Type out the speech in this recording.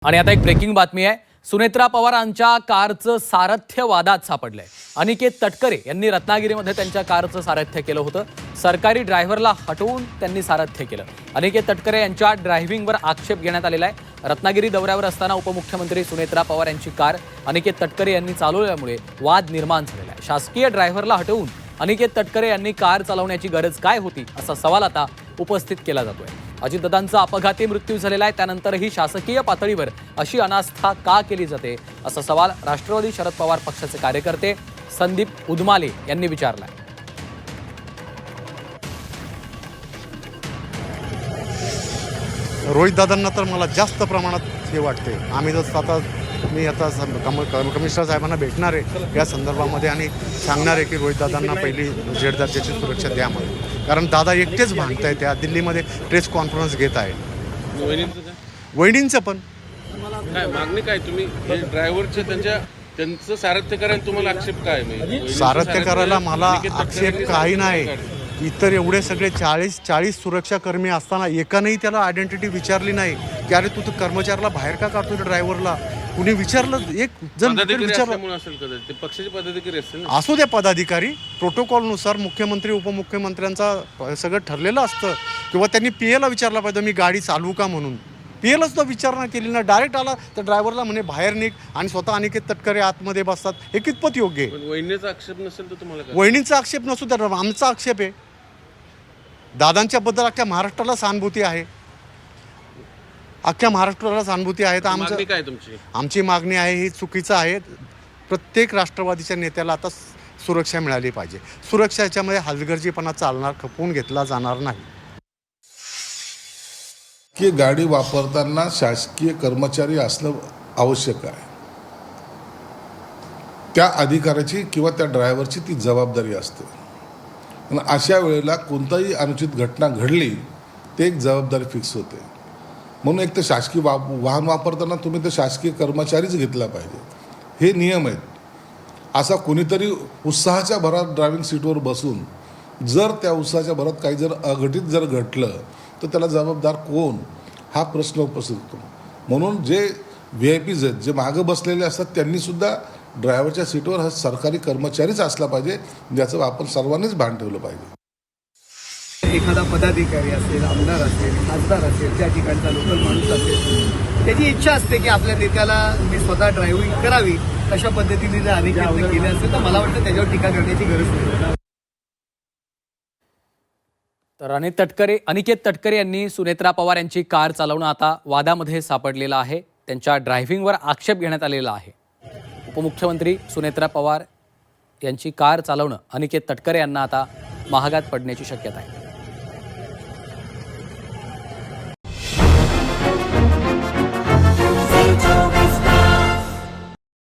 आणि आता एक ब्रेकिंग बातमी आहे। सुनेत्रा पवारांच्या कारचं सारथ्य वादात सापडलंय। अनिकेत तटकरे यांनी रत्नागिरीमध्ये त्यांच्या कारचं सारथ्य केलं होतं। सरकारी ड्रायव्हरला हटवून त्यांनी सारथ्य केलं। अनिकेत तटकरे यांच्या ड्रायव्हिंगवर आक्षेप घेण्यात आलेला आहे। रत्नागिरी दौऱ्यावर असताना उपमुख्यमंत्री सुनेत्रा पवार यांची कार अनिकेत तटकरे यांनी चालवल्यामुळे वाद निर्माण झालेला आहे। शासकीय ड्रायव्हरला हटवून अनिकेत तटकरे यांनी कार चालवण्याची गरज काय होती असा सवाल आता उपस्थित केला जातोय। अजितदादांचा अपघाती मृत्यू झालेला आहे, त्यानंतरही शासकीय पातळीवर अशी अनास्था का केली जाते असा सवाल राष्ट्रवादी शरद पवार पक्षाचे कार्यकर्ते संदीप उदमाले यांनी विचारला। रोहित दादांना तर मला जास्त प्रमाणात हे वाटते। आम्ही मी आता कमिशनर साहेबांना भेटणार आहे या संदर्भामध्ये आणि सांगणार आहे की रोहित दादांना पहिली जेड दर्जाची सुरक्षा द्या म्हणून, कारण दादा एकटेच भांडताय, त्या दिल्लीमध्ये प्रेस कॉन्फरन्स घेत आहे। वहिनींचं पण काय मागणी काय, तुम्ही ड्रायव्हरचे त्यांचं सारथ्य करायला तुम्हाला आक्षेप काय? सारथ्य करायला मला आक्षेप काही नाही। इतर एवढे सगळे 40 सुरक्षाकर्मी असताना एकानेही त्याला आयडेंटिटी विचारली नाही की अरे तू तर कर्मचाऱ्याला बाहेर का काढतो ड्रायव्हरला? कुणी विचारलं? एक जण विचारलं ते पक्षाचे पदाधिकारी असतील, असू द्या पदाधिकारी, प्रोटोकॉलनुसार मुख्यमंत्री उपमुख्यमंत्र्यांचा सगळं ठरलेलं असतं, किंवा त्यांनी पीएला विचारला पाहिजे मी गाडी चालवू का म्हणून। पीएलाच तो विचारणा केली ना, डायरेक्ट आला तर ड्रायव्हरला म्हणे बाहेर निघ आणि स्वतः अनिकेत तटकरे आतमध्ये बसतात, हे कितपत योग्य आहे? वहिनीचा आक्षेप नसेल तर तुम्हाला काय? वहिनींचा आक्षेप नसू द्या, आमचा आक्षेप आहे। दादांच्या बद्दल अख्ख्या महाराष्ट्राला सहानुभूती आहे, अख्ख्या महाराष्ट्राला सहानुभूती आहे। तर आमची मागणी आहे ही चुकीचं आहे। प्रत्येक राष्ट्रवादीच्या नेत्याला आता सुरक्षा मिळाली पाहिजे। सुरक्षा याच्यामध्ये हलगर्जीपणा चालणार, खपवून घेतला जाणार नाही। की गाडी वापरताना शासकीय कर्मचारी असणं आवश्यक आहे, त्या अधिकाऱ्याची किंवा त्या ड्रायव्हरची ती जबाबदारी असते। आणि अशा वेळेला कोणताही अनुचित घटना घडली ते एक जबाबदारी फिक्स होते। म्हणून एक तर शासकीय वाहन वापरताना तुम्ही तर शासकीय कर्मचारीच घेतला पाहिजे, हे नियम आहेत। असा कोणीतरी उत्साहाच्या भरात ड्रायव्हिंग सीटवर बसून जर त्या उत्साहाच्या भरात काही जर अघटित जर घडलं तर त्याला जबाबदार कोण, हा प्रश्न उपस्थित होतो। म्हणून जे VIPs आहेत, जे मागं बसलेले असतात, त्यांनीसुद्धा ड्रायव्हरच्या सीटवर हा सरकारी कर्मचारीच असला पाहिजे, ज्याचं आपण सर्वांनीच भान ठेवलं पाहिजे। एखादा पदाधिकारी असेल, आमदार असेल, खासदार असेल, त्या ठिकाणचा लोकल माणूस असेल, त्याची इच्छा असते की आपल्या नेत्याला मी स्वतः ड्रायव्हिंग करावी, अशा पद्धतीने जर अनेक केले असेल तर मला वाटतं त्याच्यावर टीका करण्याची गरज नाही। तर अनिकेत तटकरे यांनी सुनेत्रा पवार यांची कार चालवणं आता वादामध्ये सापडलेलं आहे। त्यांच्या ड्रायव्हिंगवर आक्षेप घेण्यात आलेला आहे। उपमुख्यमंत्री सुनेत्रा पवार यांची कार चालवणं अनिकेत तटकरे यांना आता महागात पडण्याची शक्यता आहे।